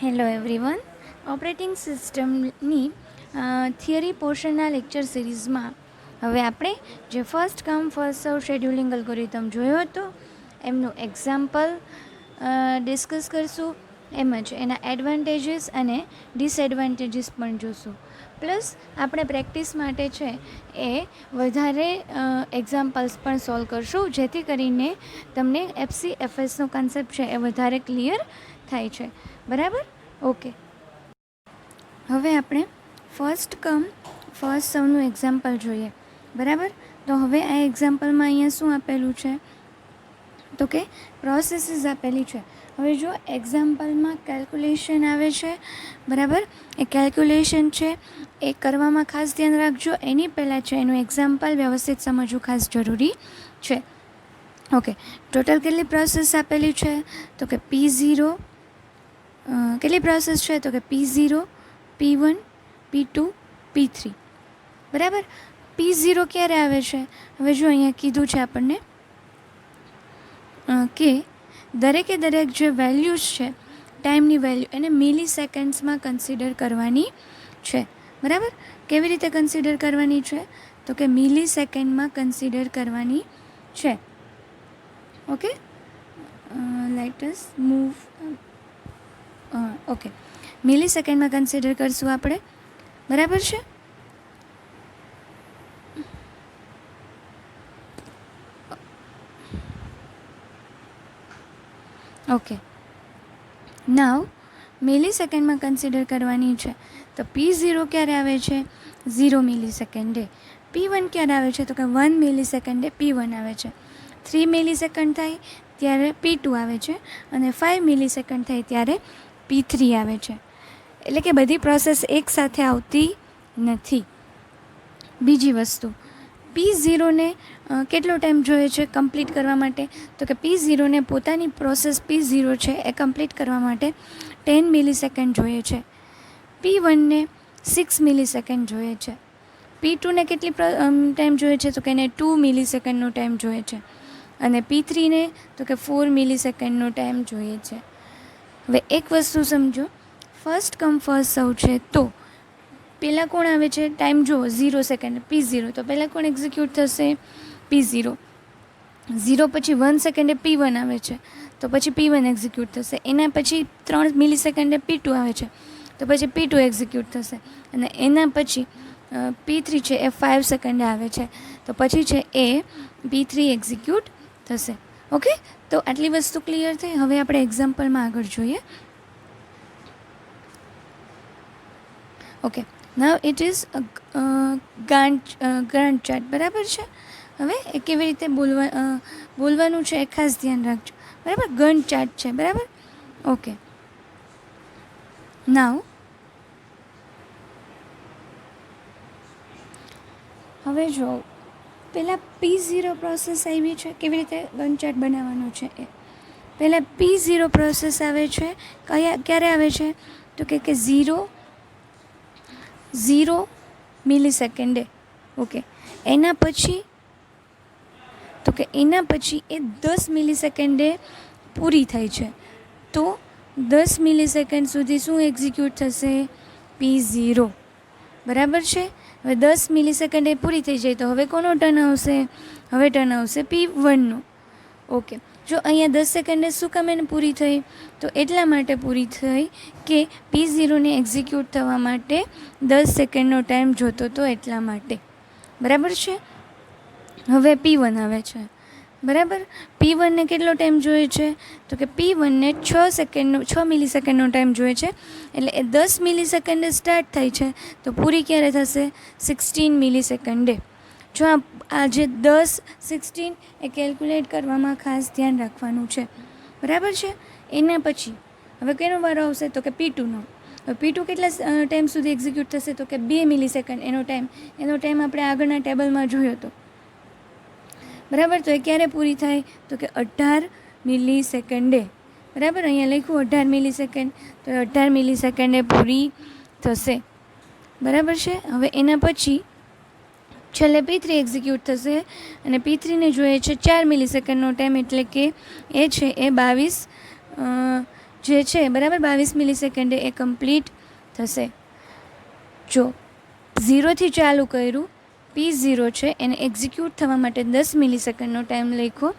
Hello everyone. Operating સિસ્ટમની theory પોર્શનના lecture સિરીઝમાં હવે આપણે જે ફર્સ્ટ કમ ફર્સ્ટ સર્વ શેડ્યુલિંગ અલ્ગોરિધમ જોયો હતો એમનું એક્ઝામ્પલ ડિસ્કસ કરશું, એમ જ એના એડવાન્ટેજીસ અને ડિસએડવાન્ટેજીસ પણ જોશું. પ્લસ આપણે પ્રેક્ટિસ માટે છે એ વધારે એક્ઝામ્પલ્સ પણ સોલ્વ કરશું, જેથી કરીને તમને FCFSનો કન્સેપ્ટ છે એ વધારે ક્લિયર થાય છે. બરાબર? ઓકે. હવે આપણે ફર્સ્ટ કમ ફર્સ્ટ સર્વનું એક્ઝામ્પલ જોઈએ. બરાબર? તો હવે આ એક્ઝામ્પલમાં અહીંયા શું આપેલું છે તો કે પ્રોસેસીસ આપેલી છે. હવે જો એક્ઝામ્પલમાં કેલ્ક્યુલેશન આવે છે, બરાબર, એ કેલ્ક્યુલેશન છે એ કરવામાં ખાસ ધ્યાન રાખજો. એની પહેલાં છે એનું એક્ઝામ્પલ વ્યવસ્થિત સમજવું ખાસ જરૂરી છે. ઓકે. ટોટલ કેટલી પ્રોસેસ આપેલી છે તો કે P0, કેટલી પ્રોસેસ છે તો કે P0, P1, P2, P3. બરાબર? P0 ક્યારે આવે છે? હવે જો અહીંયા કીધું છે આપણને કે દરેકે દરેક જે વેલ્યુઝ છે ટાઈમની વેલ્યુ એને મિલી સેકન્ડ્સમાં કન્સિડર કરવાની છે. બરાબર? કેવી રીતે કન્સિડર કરવાની છે તો કે મિલી સેકન્ડમાં કન્સિડર કરવાની છે. Okay, let us move. Okay, મિલી સેકન્ડમાં કન્સિડર કરશું આપણે. બરાબર છે? ઓકે. નાવ મિલી સેકન્ડમાં કન્સિડર કરવાની છે તો P0 ક્યારે આવે છે? 0 મિલી સેકન્ડે. P1 ક્યારે આવે છે તો કે 1 મિલી સેકન્ડે P1 આવે છે. 3 મિલી સેકન્ડ થાય ત્યારે P2 આવે છે અને 5 મિલી સેકન્ડ થાય ત્યારે P3 આવે છે. એટલે કે બધી પ્રોસેસ એકસાથે આવતી નથી. બીજી વસ્તુ, P0ને કેટલો ટાઈમ જોઈએ છે કમ્પ્લીટ કરવા માટે તો કે P0ને પોતાની પ્રોસેસ P0 છે એ કમ્પ્લીટ કરવા માટે 10 મિલી સેકન્ડ જોઈએ છે. P1ને 6 મિલી સેકન્ડ જોઈએ છે. P2ને કેટલી ટાઈમ જોઈએ છે તો કે એને 2 મિલી સેકન્ડનો ટાઈમ જોઈએ છે. અને P3ને તો કે 4 મિલી સેકન્ડનો ટાઈમ જોઈએ છે. હવે એક વસ્તુ સમજો, ફર્સ્ટ કમ ફર્સ્ટ સર્વ છે તો પહેલાં કોણ આવે છે? ટાઈમ જુઓ, 0 સેકન્ડ P0, તો પહેલાં કોણ એક્ઝિક્યુટ થશે? P0. 0 પછી 1 સેકન્ડે P1 આવે છે તો પછી P1 એક્ઝિક્યુટ થશે. એના પછી 3 મિલી સેકન્ડે P2 આવે છે તો પછી P2 એક્ઝિક્યુટ થશે. અને એના પછી P3 છે એ 5 સેકન્ડે આવે છે તો પછી છે એ P3 એક્ઝિક્યુટ થશે. ઓકે, તો આટલી વસ્તુ ક્લિયર થઈ. હવે આપણે એક્ઝામ્પલમાં આગળ જોઈએ. ઓકે, નાવ ઇટ ઇઝ ગાંઠ ચાર્ટ. બરાબર છે? હવે એ કેવી રીતે બોલવાનું છે એ ખાસ ધ્યાન રાખજો. બરાબર? ગન ચાર્ટ છે. બરાબર? ઓકે. નાવ હવે જો પહેલાં P0 પ્રોસેસ આવી છે. કેવી રીતે ગન ચાર્ટ બનાવવાનો છે એ પહેલાં P0 પ્રોસેસ આવે છે. ક્યારે આવે છે તો કે 0 મિલી સેકન્ડે. ઓકે. એના પછી એ 10 મિલી સેકન્ડે પૂરી થાય છે તો 10 મિલી સેકન્ડ સુધી શું એક્ઝિક્યુટ થશે? P0. બરાબર છે? હવે 10 મિલી સેકન્ડ એ પૂરી થઈ જાય તો હવે કોનો ટર્ન આવશે? હવે ટર્ન આવશે P1નો. ઓકે. જો અહીંયા 10 સેકન્ડે શું કામ એને પૂરી થઈ તો એટલા માટે પૂરી થઈ કે P0ને એક્ઝિક્યુટ થવા માટે 10 સેકન્ડનો ટાઈમ જોતો હતો એટલા માટે. બરાબર છે? હવે P1 આવે છે. બરાબર? P1ને કેટલો ટાઈમ જોઈએ છે તો કે P1ને 6 મિલી સેકન્ડનો ટાઈમ જોઈએ છે. એટલે એ 10 મિલી સેકન્ડે સ્ટાર્ટ થાય છે તો પૂરી ક્યારે થશે? 16 મિલી સેકન્ડે. જો આ જે 10, 16 એ કેલ્ક્યુલેટ કરવામાં ખાસ ધ્યાન રાખવાનું છે. બરાબર છે? એના પછી હવે કેનો વારો આવશે તો કે P2નો. હવે P2 કેટલા ટાઈમ સુધી એક્ઝિક્યુટ થશે તો કે 2 મિલી સેકન્ડ એનો ટાઈમ આપણે આગળના ટેબલમાં જોયો હતો. બરાબર? તો એ ક્યારે પૂરી થાય તો કે 18 મિલી સેકન્ડે. બરાબર? અહીંયા લખ્યું 18 મિલી સેકન્ડ, તો 18 મિલી સેકન્ડે પૂરી થશે. બરાબર છે? હવે એના પછી છેલ્લે P3 એક્ઝિક્યુટ થશે અને P3ને જોઈએ છે 4 મિલી સેકન્ડનો ટાઈમ, એટલે કે એ છે એ 22 જે છે બરાબર 22 મિલી સેકન્ડે એ કમ્પ્લીટ થશે. જો 0થી ચાલુ કર્યું, P0 છે એને એક્ઝિક્યુટ થવા માટે 10 મિલી સેકન્ડનો ટાઈમ લખ્યો,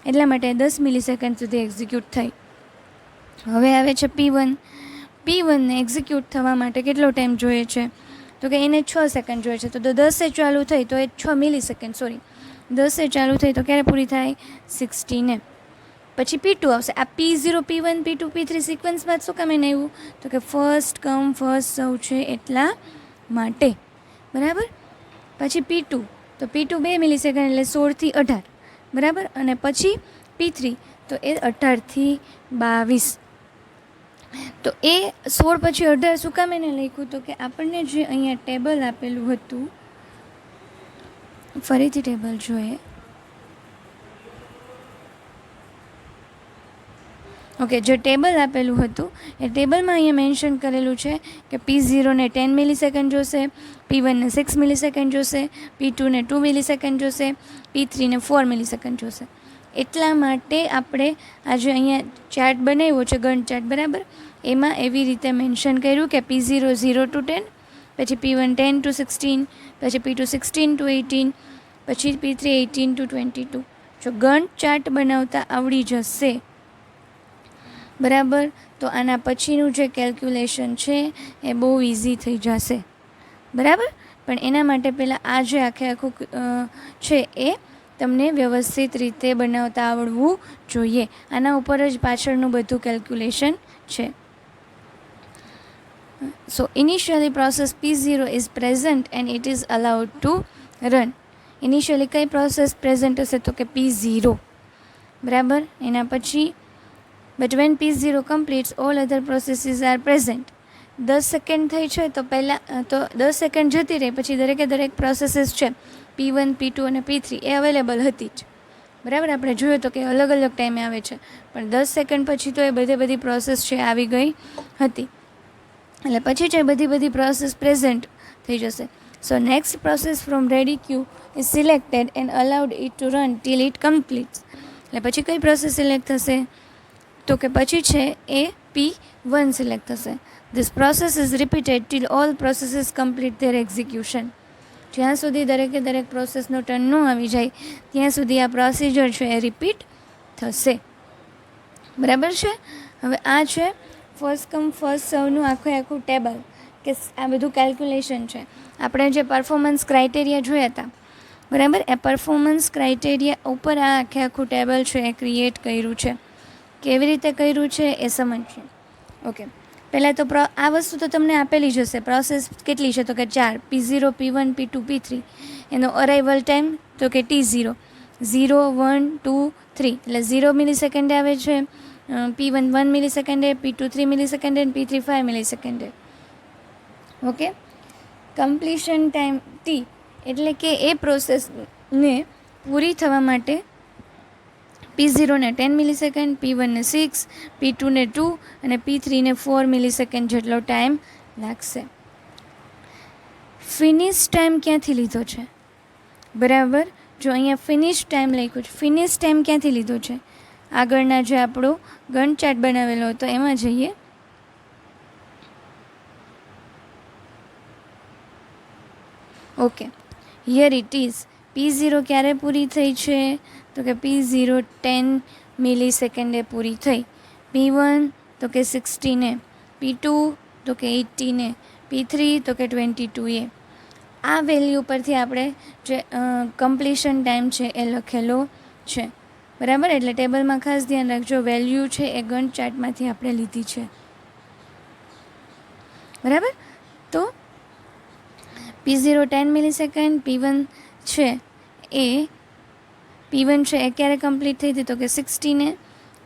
એટલા માટે 10 મિલી સેકન્ડ સુધી એક્ઝિક્યુટ થઈ. હવે આવે છે P1ને એક્ઝિક્યુટ થવા માટે કેટલો ટાઈમ જોઈએ છે? તો કે એને 6 સેકન્ડ જોઈએ છે. તો 10એ ચાલુ થઈ તો એ 6 મિલી સેકન્ડ, 10એ ચાલુ થઈ તો ક્યારે પૂરી થાય? 16. પછી P2 આવશે. આ P0, P1, P2, P3 સિક્વન્સમાં શું કામ એને આવ્યું? તો કે ફર્સ્ટ કમ ફર્સ્ટ સર્વ છે એટલા માટે, બરાબર. પછી P2, તો P2 2 મિલી સેકન્ડ એટલે 16થી 18, બરાબર. અને પછી P3 તો એ 18થી 22. તો એ 16 પછી 18 શું કામ એને લખ્યું? તો કે આપણને જે અહીંયા ટેબલ આપેલું હતું, ફરીથી ટેબલ જોઈએ. ઓકે, જે ટેબલ આપેલું હતું એ ટેબલમાં અહીંયા મેન્શન કરેલું છે કે P0ને 10 મિલી સેકન્ડ જોશે, P1ને 6 મિલી સેકન્ડ જોશે, P2ને 2 મિલી સેકન્ડ જોશે, P3ને 4 મિલી સેકન્ડ જોશે. એટલા માટે આપણે આજે અહીંયા ચાર્ટ બનાવ્યો છે, ગન ચાર્ટ, બરાબર. એમાં એવી રીતે મેન્શન કર્યું કે P0 0 to 10, પછી P1 10 to 16, પછી P2 16 to 18, પછી P3 18 to 22. જો ગન ચાર્ટ બનાવતા આવડી જશે, બરાબર, તો આના પછીનું જે કેલ્ક્યુલેશન છે એ બહુ ઇઝી થઈ જશે, બરાબર. પણ એના માટે પહેલાં આ જે આખું છે એ તમને વ્યવસ્થિત રીતે બનાવતા આવડવું જોઈએ. આના ઉપર જ પાછળનું બધું કેલ્ક્યુલેશન છે. So initially process P0 is present and it is allowed to run. Initially કઈ પ્રોસેસ પ્રેઝન્ટ હશે? તો કે P0, બરાબર. એના પછી but when P0 completes all other processes are present. 10 second થઈ છે તો પહેલાં તો 10 સેકન્ડ જતી રહી, પછી દરેક પ્રોસેસીસ છે P1, P2 અને P3 એ અવેલેબલ હતી જ, બરાબર. આપણે જોયું તો કે અલગ અલગ ટાઈમે આવે છે, પણ 10 સેકન્ડ પછી તો એ બધી પ્રોસેસ છે આવી ગઈ હતી, એટલે પછી છે બધી પ્રોસેસ પ્રેઝન્ટ થઈ જશે. So next process from ready queue is selected and allowed it to run till it completes. એટલે પછી કઈ પ્રોસેસ સિલેક્ટ થશે? તો કે પછી છે એ P1 સિલેક્ટ થશે. This process is repeated till all processes complete their execution. જ્યાં સુધી દરેક પ્રોસેસનો ટર્ન ન આવી જાય ત્યાં સુધી આ પ્રોસિજર છે એ રિપીટ થશે, બરાબર છે. હવે આ છે ફર્સ્ટ કમ ફર્સ્ટ સર્વનું આખું ટેબલ, કે આ બધું કેલ્ક્યુલેશન છે. આપણે જે પરફોર્મન્સ ક્રાઇટેરિયા જોયા હતા, બરાબર, એ પરફોર્મન્સ ક્રાઇટેરિયા ઉપર આ આખું ટેબલ છે એ ક્રિએટ કર્યું છે. કેવી રીતે કર્યું છે એ સમજશે. ઓકે, પહેલાં તો આ વસ્તુ તો તમને આપેલી જ હશે. પ્રોસેસ કેટલી છે? તો કે 4, P0, P1, P2, P3. એનો અરાઇવલ ટાઈમ તો કે T0, 0, 1, 2, 3, એટલે 0 મિલી સેકન્ડે આવે છે. P1 1 મિલી સેકન્ડે, P2 3 મિલી સેકન્ડે અને P3 5 મિલી સેકન્ડે. ઓકે, કમ્પ્લીશન ટાઈમ T, એટલે કે એ પ્રોસેસને પૂરી થવા માટે P0ને 10 મિલી સેકન્ડ, P1ને 6, P2ને 2 અને P3ને 4 મિલી સેકન્ડ જેટલો ટાઈમ લાગશે. ફિનિશ ટાઈમ ક્યાંથી લીધો છે? બરાબર, જો અહીંયા ફિનિશ ટાઈમ લખ્યું છે, ફિનિશ ટાઈમ ક્યાંથી લીધો છે? આગળના જે આપણો ગન ચાર્ટ બનાવેલો હતો એમાં જઈએ. Okay, here it is. P0 ક્યારે પૂરી થઈ છે? તો કે P0 10 મિલી સેકન્ડે પૂરી થઈ. P1 તો કે 16, P2 તો કે 18, P3 તો કે 22. આ વેલ્યુ પરથી આપણે જે કમ્પ્લીશન ટાઈમ છે એ લખેલો છે, બરાબર. એટલે ટેબલમાં ખાસ ધ્યાન રાખજો, વેલ્યુ છે એ ગન ચાર્ટમાંથી આપણે લીધી છે, બરાબર. તો P0 10 મિલી સેકન્ડ, P1 છે એ ક્યારે કમ્પ્લીટ થઈ હતી? તો કે 16,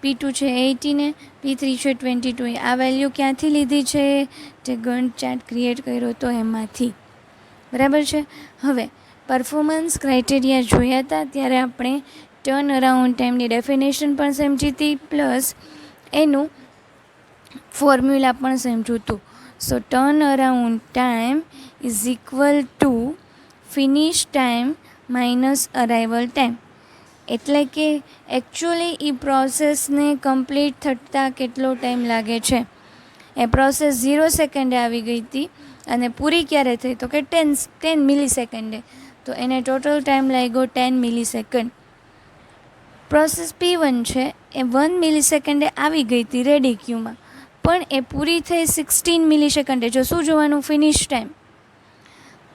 P2 છે 18, P3 છે 22. આ વેલ્યુ ક્યાંથી લીધી છે? જે ગન ચાર્ટ ક્રિએટ કર્યો હતો એમાંથી, બરાબર છે. હવે પરફોર્મન્સ ક્રાઇટેરિયા જોયા હતા ત્યારે આપણે ટર્ન અરાઉન્ડ ટાઈમની ડેફિનેશન પણ સમજી હતી, પ્લસ એનું ફોર્મ્યુલા પણ સમજ્યું હતું. So turn around time is equal to finish time minus arrival time. એટલે કે એકચ્યુઅલી એ પ્રોસેસને કમ્પ્લીટ થતાં કેટલો ટાઈમ લાગે છે. એ પ્રોસેસ 0 સેકન્ડે આવી ગઈ હતી અને પૂરી ક્યારે થઈ તો કે 10 મિલી સેકન્ડે. તો એને ટોટલ ટાઈમ લાગ્યો 10 મિલી સેકન્ડ. પ્રોસેસ P1 છે એ 1 મિલી સેકન્ડે આવી ગઈ હતી રેડી ક્યુમાં, પણ એ પૂરી થઈ 16 મિલી સેકન્ડે. જો શું જોવાનું? Finish time.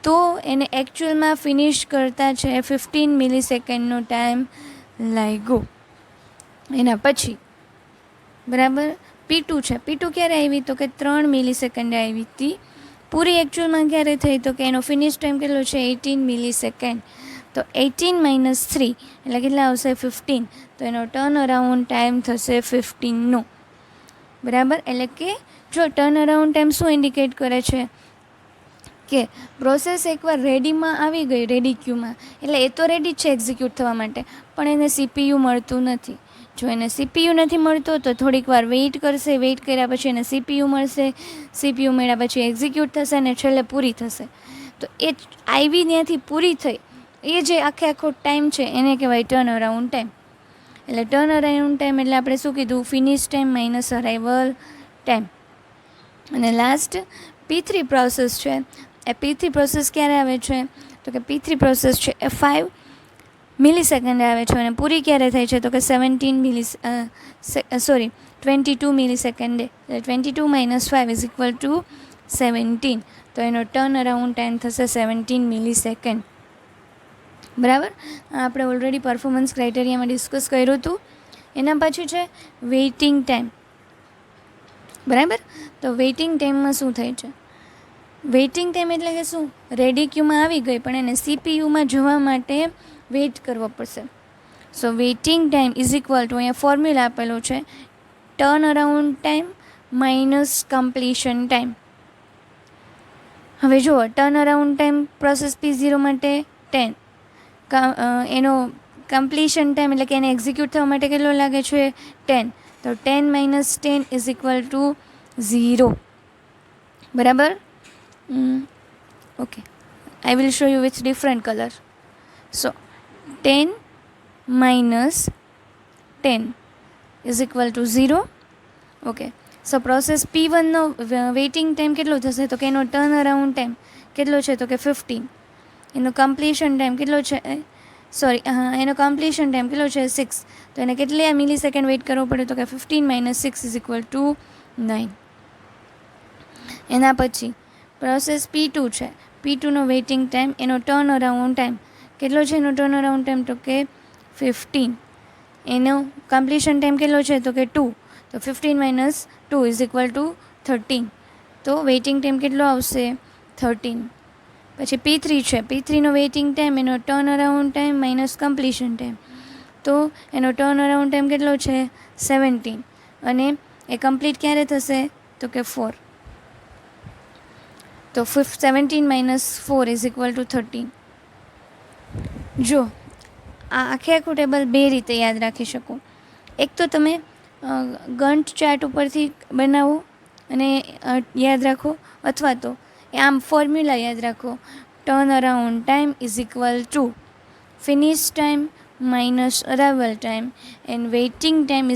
તો એને એકચ્યુઅલમાં ફિનિશ કરતાં છે 15 મિલી સેકન્ડનો ટાઈમ લાગ્યો. એના પછી બરાબર P2 છે. P2 ક્યારે આવી તો કે 3 મિલી સેકન્ડે આવી હતી. પૂરી એકચ્યુઅલમાં ક્યારે થઈ તો કે એનો ફિનિશ ટાઈમ કેટલો છે? 18 મિલી સેકન્ડ. તો 18 - 3 એટલે કેટલા આવશે? 15. તો એનો ટર્ન અરાઉન્ડ ટાઈમ થશે 15નો. બરાબર, એટલે કે જો ટર્ન અરાઉન્ડ ટાઈમ શું ઇન્ડિકેટ કરે છે કે પ્રોસેસ એકવાર રેડીમાં આવી ગઈ, રેડી ક્યુમાં, એટલે એ તો રેડી છે એક્ઝિક્યુટ થવા માટે, પણ એને CPU મળતું નથી. જો એને CPU નથી મળતો તો થોડીક વાર વેઇટ કરશે, વેઇટ કર્યા પછી એને CPU મળશે, CPU મળ્યા પછી એક્ઝિક્યુટ થશે અને છેલ્લે પૂરી થશે. તો એ આવી ત્યાંથી પૂરી થઈ એ જે આખો ટાઈમ છે એને કહેવાય ટર્ન અરાઉન્ડ ટાઈમ. એટલે ટર્ન અરાઉન્ડ ટાઈમ એટલે આપણે શું કીધું? Finish time minus arrival time. અને લાસ્ટ P3 પ્રોસેસ છે. એ P3 પ્રોસેસ ક્યારે આવે છે તો કે P3 પ્રોસેસ છે એ 5 મિલી સેકન્ડે આવે છે અને પૂરી ક્યારે થાય છે તો કે 22 મિલી સેકન્ડે. 22 - 5 = 17. તો એનો ટર્ન અરાઉન્ડ ટાઈમ થશે 17 મિલી સેકન્ડ. બરાબર, આપણે ઓલરેડી પરફોર્મન્સ ક્રાઇટેરિયામાં ડિસ્કસ કર્યું હતું. એના પછી છે વેઇટિંગ ટાઈમ. બરાબર, તો વેઇટિંગ ટાઈમમાં શું થાય છે? વેઇટિંગ ટાઈમ એટલે કે શું? રેડી ક્યુમાં આવી ગઈ પણ એને CPUમાં જવા માટે વેઇટ કરવો પડશે. So waiting time is equal to, અહીંયા ફોર્મ્યુલા આપેલો છે, turn around time minus completion time. હવે જુઓ, turn around time process P0 માટે 10, એનો કમ્પ્લીશન ટાઈમ એટલે કે એને એક્ઝિક્યુટ થવા માટે કેટલો લાગે છે? 10. તો 10 - 10 = 0. બરાબર. Okay, I will show you with different color. So 10 - 10 = 0. Okay, so process P1 no waiting time કેટલો થશે તો કે એનો ટર્ન અરાઉન્ડ ટાઈમ કેટલો છે તો કે 15. એનો કમ્પ્લીશન ટાઈમ કેટલો છે? એનો કમ્પ્લીશન ટાઈમ કેટલો છે? 6. તો એને કેટલી મિલી સેકન્ડ વેઇટ કરવો પડે તો કે 15 - 6 = 9. એના પછી પ્રોસેસ P2 છે. P2 નો વેઇટિંગ ટાઈમ, એનો ટર્ન અરાઉન્ડ ટાઈમ કેટલો છે? એનો ટર્ન અરાઉન્ડ ટાઈમ તો કે 15. એનો કમ્પ્લીશન ટાઈમ કેટલો છે તો કે 2. તો 15 - 2 = 13. તો વેઇટિંગ ટાઈમ કેટલો આવશે? 13. પછી P3 છે. P3 નો વેઇટિંગ ટાઈમ, એનો turn around time minus completion time. તો એનો ટર્ન અરાઉન્ડ ટાઈમ કેટલો છે? 17. અને એ કમ્પ્લીટ ક્યારે થશે તો કે 4. તો 17 - 4 = 13. જો આખું ટેબલ બે રીતે યાદ રાખી શકો. એક તો તમે ગન્ટ ચાર્ટ ઉપરથી બનાવો અને યાદ રાખો, અથવા તો આમ ફોર્મ્યુલા યાદ રાખો. Turn around time = finish time minus arrival time and waiting time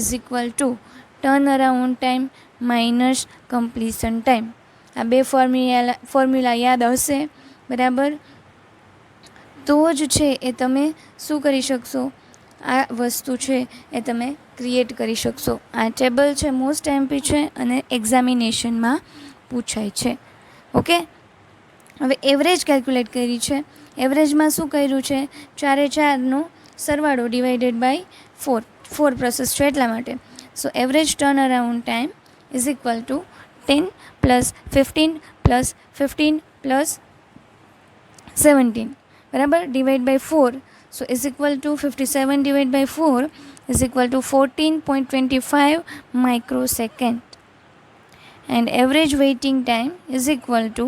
turn around time minus completion time. આ બે ફોર્મ્યુલા યાદ હશે, બરાબર, તો જ છે એ તમે શું કરી શકશો? આ વસ્તુ છે એ તમે ક્રિએટ કરી શકશો. આ ટેબલ છે મોસ્ટ MP છે અને એક્ઝામિનેશનમાં પૂછાય છે. ઓકે, હવે એવરેજ કેલ્ક્યુલેટ કરી છે. એવરેજમાં શું કર્યું છે? 4/4નો સરવાળો ડિવાઇડેડ બાય 4 પ્રોસેસ છે એટલા માટે. So average turn around time is equal to 10 + 15 + 15 + 17, બરાબર, divide by 4. So is equal to 57 divide by 4 is equal to 14.25 microsecond. And average waiting time is equal to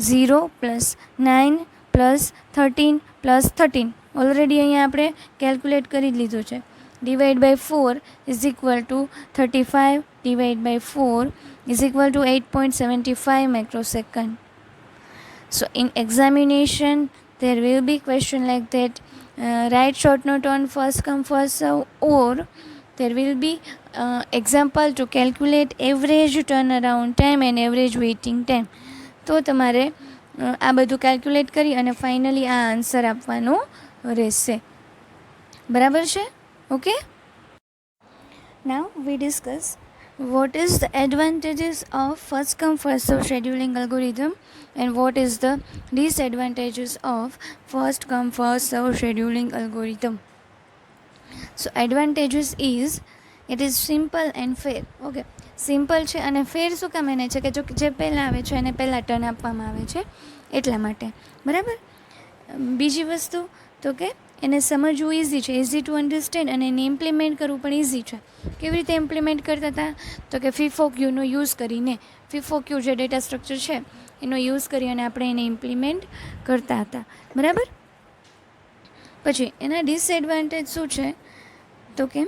0 + 9 + 13 + 13. Already અહીંયા આપણે calculate કરી લીધું છે. Divide by 4 is equal to 35 divide by 4 is equal to 8.75 microsecond. So in examination there will be question like that, write short note on first come first serve, or there will be example to calculate average turnaround time and average waiting time. તો તમારે આ બધું calculate કરી અને finally આ answer આપવાનો રહેશે. બરાબર છે? Okay. Now we discuss what is the advantages of first come first serve scheduling algorithm and what is the disadvantages of first come first serve scheduling algorithm. So advantages is it is simple and fair. Okay, simple છે અને ફેર શું કામ એને છે કે જો જે પહેલાં આવે છે એને પહેલાં ટર્ન આપવામાં આવે છે એટલા માટે. બરાબર. બીજી વસ્તુ તો કે એને સમજવું ઇઝી છે, ઇઝી ટુ અન્ડરસ્ટેન્ડ, અને એને ઇમ્પ્લિમેન્ટ કરવું પણ ઇઝી છે. કેવી રીતે ઇમ્પ્લિમેન્ટ કરતા હતા તો કે FIFO-Qનો યુઝ કરીને, FIFO-Q જે ડેટા સ્ટ્રક્ચર છે એનો યુઝ કરી અને આપણે એને ઇમ્પ્લિમેન્ટ કરતા હતા. બરાબર. પછી એના ડિસએડવાન્ટેજ શું છે તો કે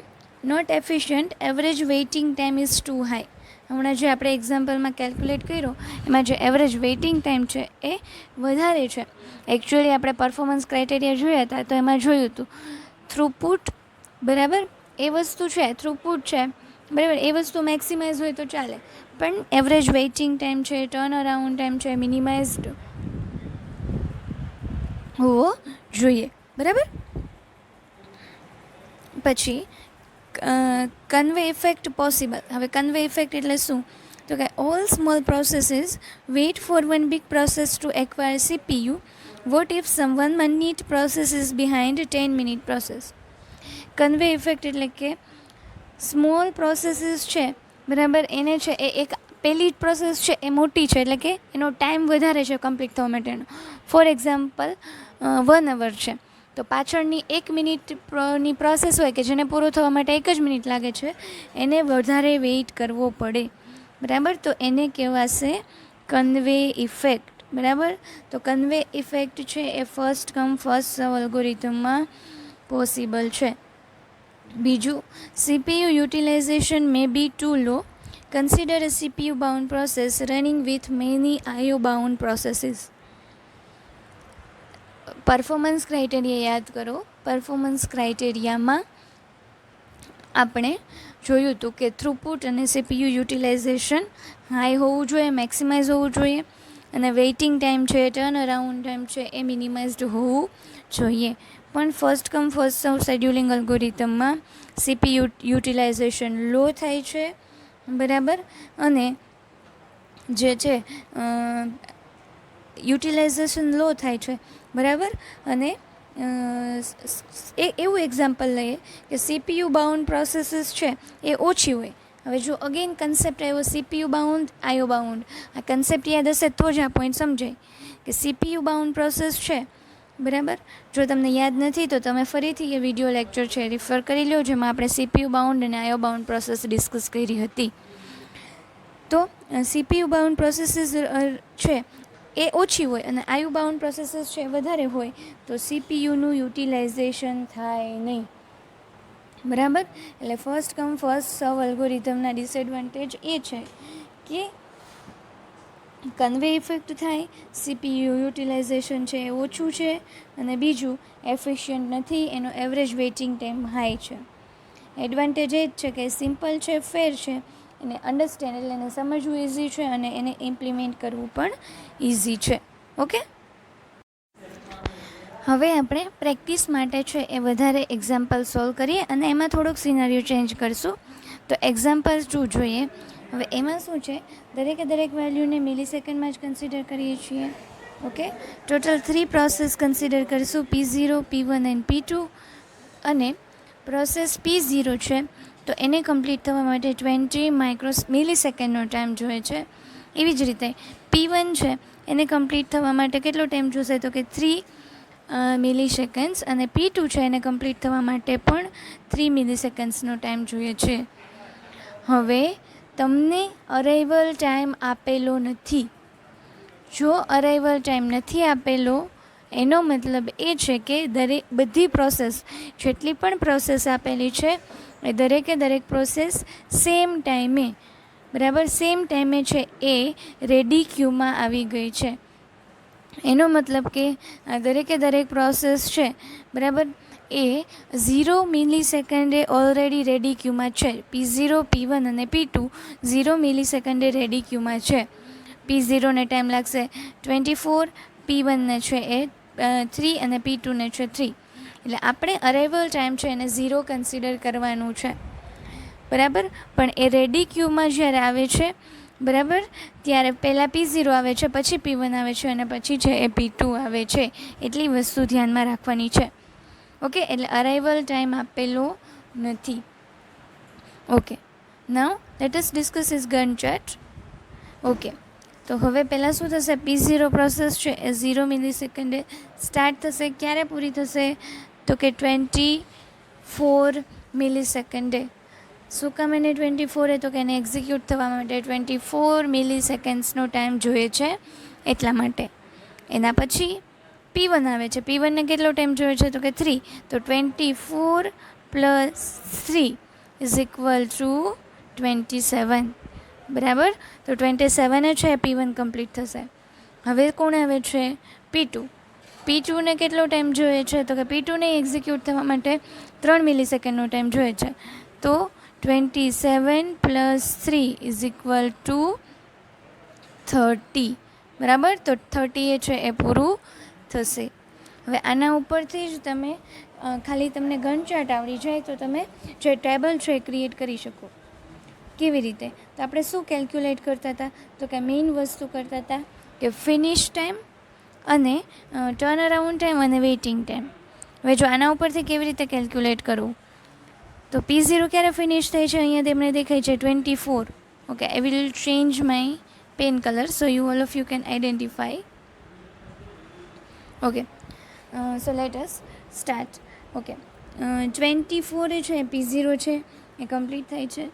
not efficient, average waiting time is too high. હમણાં જે આપણે એક્ઝામ્પલમાં કેલ્ક્યુલેટ કર્યો એમાં જે એવરેજ વેઇટિંગ ટાઈમ છે એ વધારે છે. એકચ્યુઅલી આપણે પરફોર્મન્સ ક્રાઇટેરિયા જોયા હતા તો એમાં જોયું હતું થ્રુપુટ. બરાબર. એ વસ્તુ છે, થ્રુપુટ છે. બરાબર. એ વસ્તુ મેક્સિમાઇઝ હોય તો ચાલે, પણ એવરેજ વેઇટિંગ ટાઈમ છે, ટર્ન અરાઉન્ડ ટાઈમ છે, મિનિમાઇઝડ હોવો જોઈએ. બરાબર. પછી કન્વે ઇફેક્ટ પોસિબલ. હવે કન્વે ઇફેક્ટ એટલે શું તો કે all small processes wait for one big process to acquire CPU. What if some 1 minute process is behind 10 minute process. Convoy effect એટલે કે સ્મોલ પ્રોસેસીસ છે, બરાબર, એને છે એ એક પહેલી પ્રોસેસ છે એ મોટી છે એટલે કે એનો ટાઈમ વધારે છે કમ્પ્લીટ થવા માટેનો. ફોર એક્ઝામ્પલ 1 hour છે તો પાછળની 1 મિનિટની પ્રોસેસ હોય કે જેને પૂરો થવા માટે 1 જ મિનિટ લાગે છે એને વધારે વેઇટ કરવો પડે. બરાબર. તો એને કહેવાશે કન્વે ઇફેક્ટ. બરાબર. તો કન્વે ઇફેક્ટ છે એ ફર્સ્ટ કમ ફર્સ્ટ સર્વ અલ્ગોરિધમમાં પોસિબલ છે. બીજું, CPU utilization may be too low. Consider a CPU bound process running with many IO bound processes. Performance criteria યાદ કરો. પરફોર્મન્સ ક્રાઇટેરિયામાં આપણે જોયું હતું કે થ્રુપુટ અને CPU યુટિલાઇઝેશન હાઈ હોવું જોઈએ, મેક્સિમાઇઝ હોવું જોઈએ, અને વેઇટિંગ ટાઈમ છે, ટર્ન અરાઉન્ડ ટાઈમ છે એ મિનિમાઇઝડ હોવું જોઈએ. પણ ફર્સ્ટ કમ ફર્સ્ટ સર્વ શેડ્યુલિંગ અલ્ગોરિધમમાં CPU યુટિલાઇઝેશન લો થાય છે. બરાબર. અને જે છે યુટિલાઇઝેશન લો થાય છે. બરાબર. અને એવું એક્ઝામ્પલ લઈએ કે CPU બાઉન્ડ પ્રોસેસીસ છે એ ઓછી હોય. હવે જો અગેન કન્સેપ્ટ આવ્યો CPU બાઉન્ડ, IO બાઉન્ડ. આ કન્સેપ્ટ યાદ હશે તો જ આ પોઈન્ટ સમજાય કે CPU બાઉન્ડ પ્રોસેસ છે. બરાબર. જો તમને યાદ નથી તો તમે ફરીથી એ વિડીયો લેક્ચર છે રિફર કરી લો જેમાં આપણે CPU બાઉન્ડ અને IO બાઉન્ડ પ્રોસેસ ડિસ્કસ કરી હતી. તો CPU બાઉન્ડ પ્રોસેસીસ છે એ ઓછી હોય અને IO બાઉન્ડ પ્રોસેસીસ છે વધારે હોય તો CPUનું યુટિલાઇઝેશન થાય નહીં. બરાબર. એટલે ફર્સ્ટ કમ ફર્સ્ટ સર્વ અલ્ગોરિધમના ડિસએડવાન્ટેજ એ છે કે કન્વે ઇફેક્ટ થાય, CPU યુટિલાઇઝેશન છે એ ઓછું છે, અને બીજું એફિશિયન્ટ નથી, એનો એવરેજ વેઇટિંગ ટાઈમ હાઈ છે. એડવાન્ટેજ એ જ છે કે સિમ્પલ છે, ફેર છે, એને અન્ડરસ્ટેન્ડ એટલે એને સમજવું ઇઝી છે અને એને ઇમ્પ્લિમેન્ટ કરવું પણ ઇઝી છે. ઓકે. હવે આપણે પ્રેક્ટિસ માટે છે એ વધારે એક્ઝામ્પલ સોલ્વ કરીએ અને એમાં થોડોક સિનારીઓ ચેન્જ કરશું. તો એક્ઝામ્પલ 2 જોઈએ. હવે એમાં શું છે, દરેકે દરેક વેલ્યુને મિલીસેકન્ડમાં જ કન્સિડર કરીએ છીએ. ઓકે. ટોટલ 3 પ્રોસેસ કન્સિડર કરીશું, P0, P1 એન્ડ P2. અને પ્રોસેસ P0 છે તો એને કમ્પ્લીટ થવા માટે 20 મિલીસેકન્ડનો ટાઈમ જોઈએ છે. એવી જ રીતે P1 છે એને કમ્પ્લીટ થવા માટે કેટલો ટાઈમ જોશે તો કે 3 મિલીસેકન્ડ્સ, અને P2 છે એને કમ્પ્લીટ થવા માટે પણ 3 મિલીસેકન્ડ્સનો ટાઈમ જોઈએ છે. હવે તમને અરાઇવલ ટાઈમ આપેલો નથી. જો અરાઇવલ ટાઈમ નથી આપેલો એનો મતલબ એ છે કે બધી પ્રોસેસ, જેટલી પણ પ્રોસેસ આપેલી છે એ દરેકે દરેક પ્રોસેસ સેમ ટાઈમે, બરાબર, સેમ ટાઈમે છે એ રેડી ક્યુમાં આવી ગઈ છે. એનો મતલબ કે આ દરેકે દરેક પ્રોસેસ છે બરાબર એ 0 મિલી સેકન્ડે ઓલરેડી રેડી ક્યુમાં છે. P0, P1 અને P2 0 મિલી સેકન્ડે રેડી ક્યુમાં છે. P0ને ટાઈમ લાગશે 24, P1ને છે એ 3 અને P2ને છે 3. એટલે આપણે અરાઇવલ ટાઈમ છે એને 0 કન્સિડર કરવાનું છે બરાબર. પણ એ રેડી ક્યુમાં જ્યારે આવે છે બરાબર ત્યારે પહેલાં P0 આવે છે, પછી P1 આવે છે અને પછી છે એ P2 આવે છે. એટલી વસ્તુ ધ્યાનમાં રાખવાની છે. ઓકે, એટલે અરાઇવલ ટાઈમ આપેલો નથી. Okay, now let us discuss is gun chart. Okay, તો હવે પહેલાં શું થશે, P0 પ્રોસેસ છે એ 0 મિલી સેકન્ડે સ્ટાર્ટ થશે. ક્યારે પૂરી થશે તો કે 24 મિલી સેકન્ડે. શું કામ એને 24 તો કે એને એક્ઝિક્યુટ થવા માટે 24 મિલી સેકન્ડ્સનો ટાઈમ જોઈએ છે એટલા માટે. એના પછી P1 આવે છે. P1ને કેટલો ટાઈમ જોઈએ છે તો કે 3. તો 24 પ્લસ 3 ઇઝ ઇક્વલ ટુ 27 બરાબર. તો 27 છે P1 કમ્પ્લીટ થશે. હવે કોણ આવે છે P2. P2ને કેટલો ટાઈમ જોઈએ છે તો કે P2ને એક્ઝિક્યુટ થવા માટે 3 મિલી સેકન્ડનો ટાઈમ જોઈએ છે. તો 27 પ્લસ 3 ઇઝ ઇક્વલ ટુ 30 બરાબર. તો 30 એ છે એ પૂરું થશે. હવે આના ઉપરથી જ તમે ખાલી તમને ગન ચાર્ટ આવડી જાય તો તમે જે ટેબલ છે એ ક્રિએટ કરી શકો. કેવી રીતે, તો આપણે શું કેલ્ક્યુલેટ કરતા હતા તો કે મેઇન વસ્તુ કરતા હતા કે ફિનિશ ટાઈમ અને ટર્ન અરાઉન્ડ ટાઈમ અને વેઇટિંગ ટાઈમ. હવે જો આના ઉપરથી કેવી રીતે કેલ્ક્યુલેટ કરવું તો P0 ક્યારે ફિનિશ થાય છે, અહીંયા તેમણે દેખાય છે 24. Okay, I will change my pen colour so you all of you can identify. Okay, so let us start. Okay, 24 છે P0 છે એ કમ્પ્લીટ થાય છે.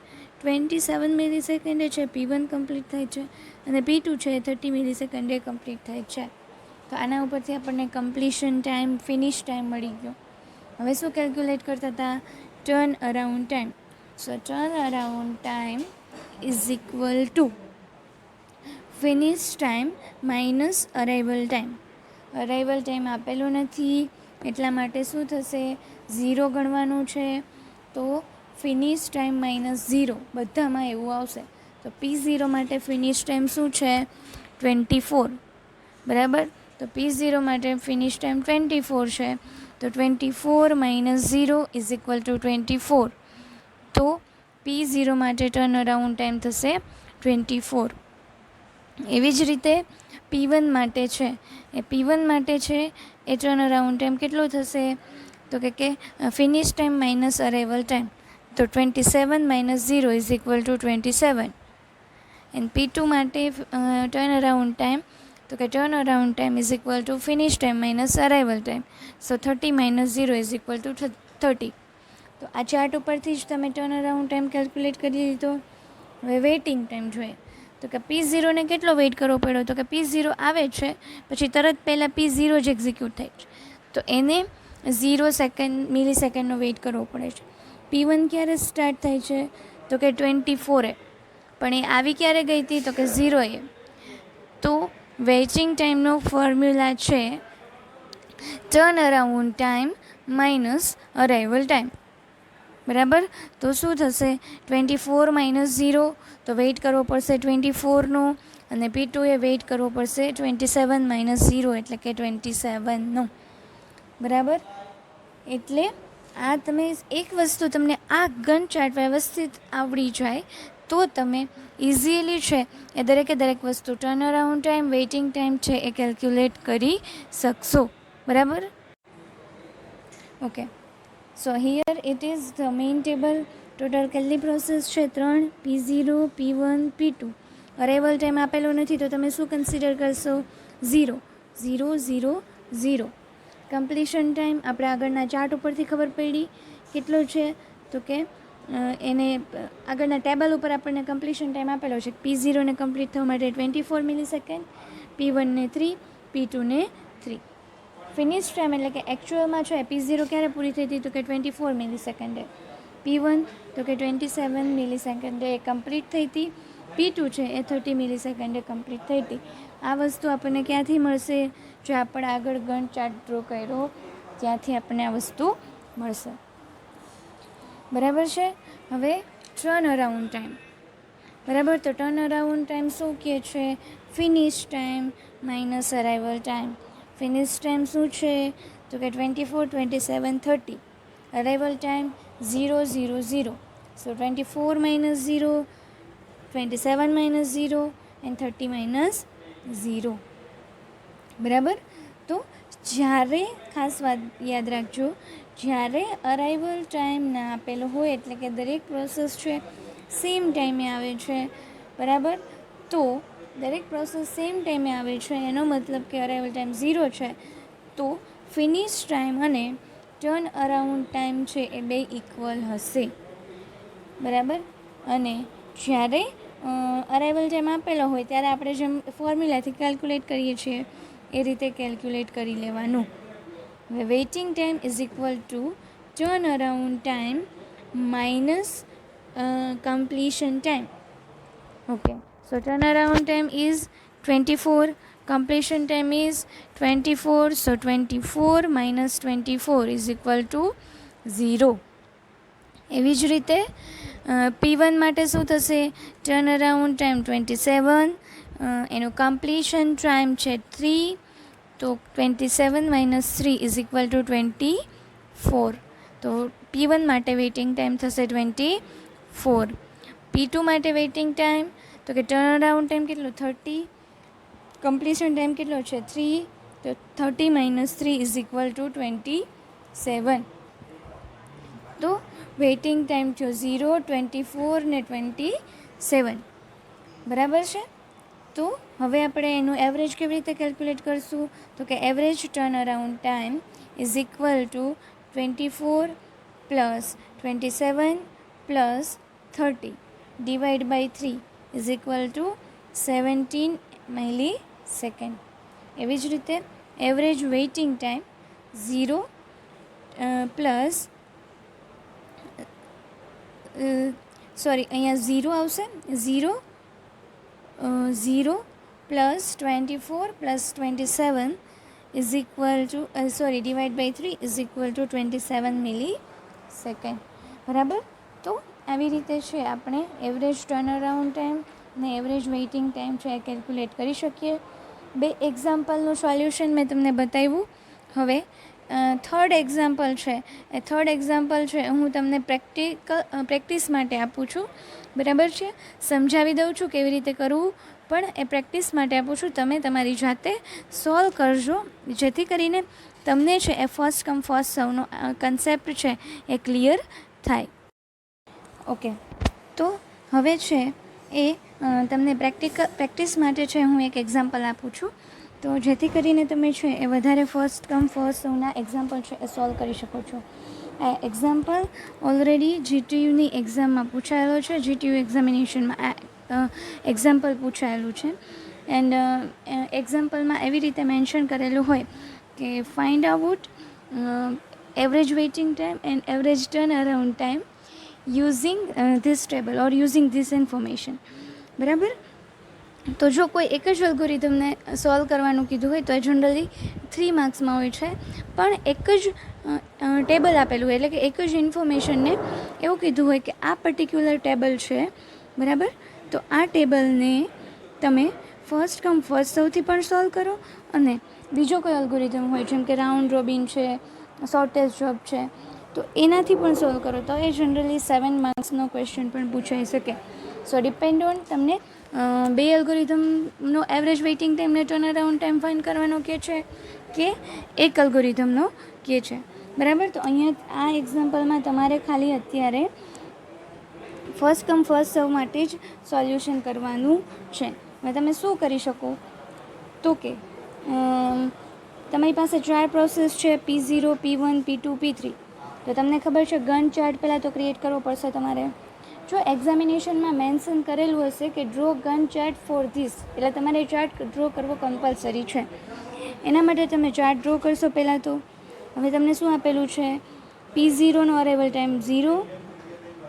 27 મિલી સેકન્ડે છે P1 કમ્પ્લીટ થાય છે અને P2 છે 30 મિલી સેકન્ડે કમ્પ્લીટ થાય છે. તો આના ઉપરથી આપણને કમ્પ્લીશન ટાઈમ, ફિનિશ ટાઈમ મળી ગયો. હવે શું કેલ્ક્યુલેટ કરતા હતા, turn around time. So turn around time is equal to finish time minus arrival time. Arrival time આપેલો નથી એટલા માટે શું થશે, 0 ગણવાનું છે. તો ફિનિશ ટાઈમ માઇનસ 0 બધામાં એવું આવશે. તો P0 માટે ફિનિશ ટાઈમ શું છે 24 બરાબર. તો P0 માટે ફિનિશ ટાઈમ 24 છે. તો 24 માઇનસ 0 ઇઝ ઇક્વલ ટુ 24. તો P0 માટે ટર્ન અરાઉન્ડ ટાઈમ થશે 24. એવી જ રીતે P1 માટે છે એ P1 માટે છે એ ટર્ન અરાઉન્ડ ટાઈમ કેટલો થશે તો કે finish time minus arrival time. તો 27 minus 0 is equal to 27. And P2 માટે ટર્ન અરાઉન્ડ ટાઈમ તો કે turn around time is equal to finish time minus arrival time. So 30 minus 0 is equal two 30. તો આ ચાર્ટ ઉપરથી જ તમે turn around time calculate કરી લીધો. હવે વેઇટિંગ ટાઈમ જોઈએ તો કે P0ને કેટલો વેઇટ કરવો પડ્યો તો કે P0 આવે છે પછી તરત પહેલાં P0 જ એક્ઝિક્યુટ થાય છે તો એને 0 સેકન્ડ મિલી સેકન્ડનો વેઇટ કરવો પડે છે. P1 ક્યારે સ્ટાર્ટ થાય છે તો કે 24 પણ એ આવી ક્યારે ગઈ હતી તો કે 0 એ. તો વેઇટિંગ ટાઈમનો ફોર્મ્યુલા છે turn around time minus arrival time બરાબર. તો શું થશે 24 માઇનસ 0 તો વેઇટ કરવો પડશે 24નો અને P2 એ વેઇટ કરવો પડશે 27 માઇનસ 0 એટલે કે 27નો બરાબર. એટલે આ તમે એક વસ્તુ તમને આ ગન ચાર્ટ વ્યવસ્થિત આવડી જાય તો તમે ઇઝીલી છે એ દરેકે દરેક વસ્તુ turn around time, waiting time છે એ કેલ્ક્યુલેટ કરી શકશો બરાબર. Okay, so here it is the main table. Total કેટલી પ્રોસેસ છે 3, P0, P1, P2. Arrival time આપેલો નથી તો તમે શું કન્સિડર કરશો 0, 0, 0, 0. કમ્પ્લીશન ટાઈમ આપણે આગળના ચાર્ટ ઉપરથી ખબર પડી કેટલો છે તો કે એને આગળના ટેબલ ઉપર આપણને કમ્પ્લીશન ટાઈમ આપેલો છે. P0ને કમ્પ્લીટ થવા માટે 24 મિલી સેકન્ડ, P1ને 3, P2ને 3. ફિનિશ ટાઈમ એટલે કે એકચ્યુઅલમાં છે P0 ક્યારે પૂરી થઈ હતી તો કે 24 મિલી સેકન્ડે, P1 તો કે 27 મિલી સેકન્ડે એ કમ્પ્લીટ થઈ હતી. P2 છે એ 30 મિલી સેકન્ડે કમ્પ્લીટ થઈ હતી. આ વસ્તુ આપણને ક્યાંથી મળશે? જો આપણે આગળ ગન ચાર્ટ ડ્રો કર્યો ત્યાંથી આપણને આ વસ્તુ મળશે. બરાબર છે. હવે ટર્ન અરાઉન્ડ ટાઈમ. બરાબર, તો ટર્ન અરાઉન્ડ ટાઈમ શું કહે છે? Finish time minus arrival time. Finish time શું છે? તો કે 24, 27, 30. Arrival time 0, 0, 0. So 24 minus 0, 27 minus 0 and 30 minus 0. બરાબર, તો જ્યારે ખાસ વાત યાદ રાખજો, જ્યારે અરાઇવલ ટાઈમ ના આપેલો હોય એટલે કે દરેક પ્રોસેસ છે સેમ ટાઈમે આવે છે. બરાબર, તો દરેક પ્રોસેસ સેમ ટાઈમે આવે છે એનો મતલબ કે અરાઇવલ ટાઈમ 0 છે, તો ફિનિશ ટાઈમ અને ટર્ન અરાઉન્ડ ટાઈમ છે એ બે ઇક્વલ હશે. બરાબર, અને જ્યારે અરાઇવલ ટાઈમ આપેલો હોય ત્યારે આપણે જેમ ફોર્મ્યુલાથી કેલ્ક્યુલેટ કરીએ છીએ એ રીતે કેલ્ક્યુલેટ કરી લેવાનું. હવે waiting time is equal to turn around time minus completion time. Okay, so turnaround time is 24, completion time is 24, so 24 minus 24 is equal to 0. એવી જ રીતે P1 માટે શું થશે? ટર્ન અરાઉન્ડ ટાઈમ 27, એનો કમ્પ્લીશન ટાઈમ છે 3, તો 27 minus 3 is equal to 24. તો P1 માટે વેઇટિંગ ટાઈમ થશે 24. P2 માટે વેઇટિંગ ટાઈમ તો કે ટર્ન અરાઉન્ડ ટાઈમ કેટલો? 30, કમ્પ્લીશન ટાઈમ કેટલો છે? 3, તો 30 minus 3 is equal to 27. તો વેઇટિંગ ટાઈમ થયો 0, 24 ને 27. બરાબર છે. તો હવે આપણે એનું એવરેજ કેવી રીતે કેલ્ક્યુલેટ કરશું? તો કે average turn around time is equal to 24 plus 27 plus 30 divide by 3 is equal to 17 millisecond. એવી જ રીતે એવરેજ વેઇટિંગ ટાઈમ 0 પ્લસ અહીંયા 0 આવશે, 0 plus 24 plus 27 is equal to divide by 3 is equal to 27 millisecond. બરાબર, તો આવી રીતે છે આપણે એવરેજ ટર્ન અરાઉન્ડ ટાઈમ અને એવરેજ વેઇટિંગ ટાઈમ છે એ કેલ્ક્યુલેટ કરી શકીએ. બે એક્ઝામ્પલનું સોલ્યુશન મેં તમને બતાવ્યું. હવે થર્ડ એક્ઝામ્પલ છે એ થર્ડ એક્ઝામ્પલ છે હું તમને પ્રેક્ટિસ માટે આપું છું. બરાબર છે, સમજાવી દઉં છું કેવી રીતે કરવું, પણ એ પ્રેક્ટિસ માટે આપું છું. તમે તમારી જાતે સોલ્વ કરજો જેથી કરીને તમને છે એ ફર્સ્ટ કમ ફર્સ્ટ સર્વનો કન્સેપ્ટ છે એ ક્લિયર થાય. ઓકે, તો હવે છે એ તમને પ્રેક્ટિસ માટે છે હું એક એક્ઝામ્પલ આપું છું, તો જેથી કરીને તમે છે એ વધારે ફર્સ્ટ કમ ફર્સ્ટ સર્વના એક્ઝામ્પલ છે એ સોલ્વ કરી શકો છો. આ એક્ઝામ્પલ ઓલરેડી જીટીયુની એક્ઝામમાં પૂછાયેલો છે. જીટીયુ એક્ઝામિનેશનમાં આ એક્ઝામ્પલ પૂછાયેલું છે. એન્ડ એક્ઝામ્પલમાં એવી રીતે મેન્શન કરેલું હોય કે find out average waiting time and average turn around time using this table or using this information. બરાબર, તો જો કોઈ એક જ એલ્ગોરિધમને સોલ્વ કરવાનું કીધું હોય તો એ જનરલી 3 માર્ક્સમાં હોય છે, પણ એક જ ટેબલ આપેલું હોય એટલે કે એક જ ઇન્ફોર્મેશનને એવું કીધું હોય કે આ પર્ટિક્યુલર ટેબલ છે. બરાબર, તો આ ટેબલને તમે ફર્સ્ટ કમ ફર્સ્ટ સૌથી પણ સોલ્વ કરો અને બીજો કોઈ એલ્ગોરિધમ હોય જેમ કે રાઉન્ડ રોબિન છે, શોર્ટેસ્ટ જોબ છે, તો એનાથી પણ સોલ્વ કરો તો એ જનરલી 7 માર્ક્સનો ક્વેશ્ચન પણ પૂછાઈ શકે. સો ડિપેન્ડ ઓન તમને બે એલ્ગોરિધમનો એવરેજ વેઇટિંગ ટાઈમ ને ટર્ન અરાઉન્ડ ટાઈમ ફાઇન્ડ કરવાનો કહે છે કે એક એલ્ગોરિધમનો કહે છે. બરાબર, તો અહીંયા આ એક્ઝામ્પલમાં તમારે ખાલી અત્યારે ફર્સ્ટ કમ ફર્સ્ટ સર્વ માટે જ સોલ્યુશન કરવાનું છે. હવે તમે શું કરી શકો તો કે તમારી પાસે 4 પ્રોસેસ છે P0, P1, P2, P3. તો તમને ખબર છે ગન ચાર્ટ પહેલાં તો ક્રિએટ કરવો પડશે તમારે. જો એક્ઝામિનેશનમાં મેન્શન કરેલું હશે કે draw gun chart for this, એટલે તમારે ચાર્ટ ડ્રો કરવો કમ્પલસરી છે. એના માટે તમે ચાર્ટ ડ્રો કરશો પહેલાં તો. હવે તમને શું આપેલું છે? P0નો અરાઇવલ ટાઈમ 0,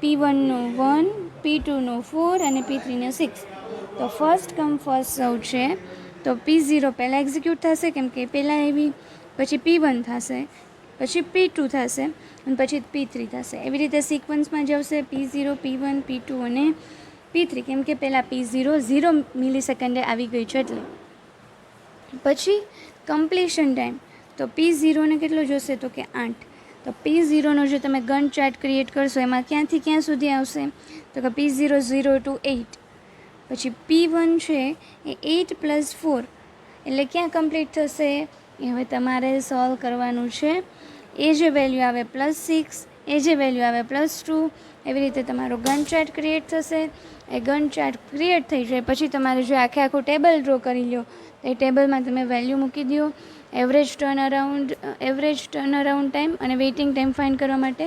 P1નો 1, P2નો 4 અને P3નો 6. તો ફર્સ્ટ કમ ફર્સ્ટ સર્વ છે, તો P0 પહેલાં એક્ઝિક્યુટ થશે કેમ કે પહેલાં એવી, પછી P1 થશે, પછી P2 થશે અને પછી P3 થશે. એવી રીતે સિક્વન્સમાં જશે P0, P1, P2 અને P3, કેમ કે પહેલાં P0 0 મિલીસેકન્ડે આવી ગઈ છે એટલે. પછી કમ્પ્લીશન ટાઈમ, તો P0ને કેટલો જોશે તો કે 8. તો P0નો જો તમે ગન ચાર્ટ ક્રિએટ કરશો એમાં ક્યાંથી ક્યાં સુધી આવશે તો કે P0 0 to 8. પછી P1 છે એ 8 + 4 એટલે ક્યાં કમ્પ્લીટ થશે એ હવે તમારે સોલ્વ કરવાનું છે. એ જે વેલ્યુ આવે +6, એ જે વેલ્યુ આવે +2, એવી રીતે તમારો ગન ચાર્ટ ક્રિએટ થશે. એ ગન ચાર્ટ ક્રિએટ થઈ જાય પછી તમારે જો આખું ટેબલ ડ્રો કરી લો તો એ ટેબલમાં તમે વેલ્યુ મૂકી દો. એવરેજ ટર્ન અરાઉન્ડ ટાઈમ અને વેઇટિંગ ટાઈમ ફાઇન્ડ કરવા માટે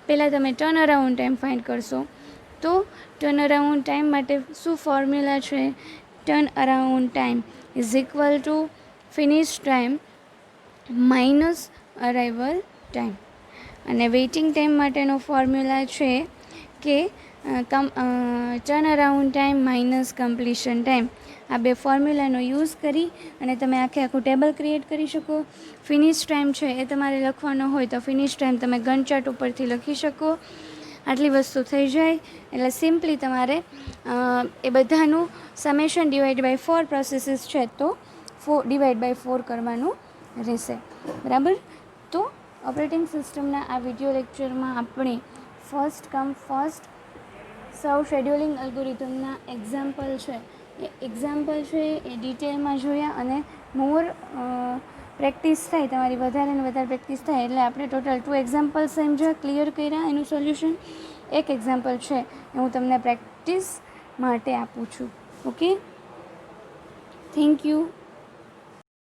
પહેલાં તમે ટર્ન અરાઉન્ડ ટાઈમ ફાઇન્ડ કરશો. તો ટર્ન અરાઉન્ડ ટાઈમ માટે શું ફોર્મ્યુલા છે? Turn around time is equal to finish time minus arrival time. અને વેઇટિંગ ટાઈમ માટેનો ફોર્મ્યુલા છે કે turn around time minus completion time. આ બે ફોર્મ્યુલાનો યુઝ કરી અને તમે આખું ટેબલ ક્રિએટ કરી શકો. ફિનિશ ટાઈમ છે એ તમારે લખવાનો હોય તો ફિનિશ ટાઈમ તમે ગન ચાર્ટ ઉપરથી લખી શકો. આટલી વસ્તુ થઈ જાય એટલે સિમ્પલી તમારે એ બધાનું સમેશન /4 પ્રોસેસીસ છે તો /4 કરવાનું રહેશે. બરાબર. તો ઓપરેટિંગ સિસ્ટમના આ વિડીયો લેક્ચરમાં આપણે ફર્સ્ટ કમ ફર્સ્ટ સર્વ શેડ્યુલિંગ અલ્ગોરિધમના એક્ઝામ્પલ છે એ ડિટેલમાં જોયા અને મોર પ્રેક્ટિસ થાય, તમારી વધારે ને વધારે પ્રેક્ટિસ થાય એટલે આપણે ટોટલ 2 એક્ઝામ્પલ સમજ્યા, ક્લિયર કર્યા એનું સોલ્યુશન. એક એક્ઝામ્પલ છે એ હું તમને પ્રેક્ટિસ માટે આપું છું. Okay, thank you.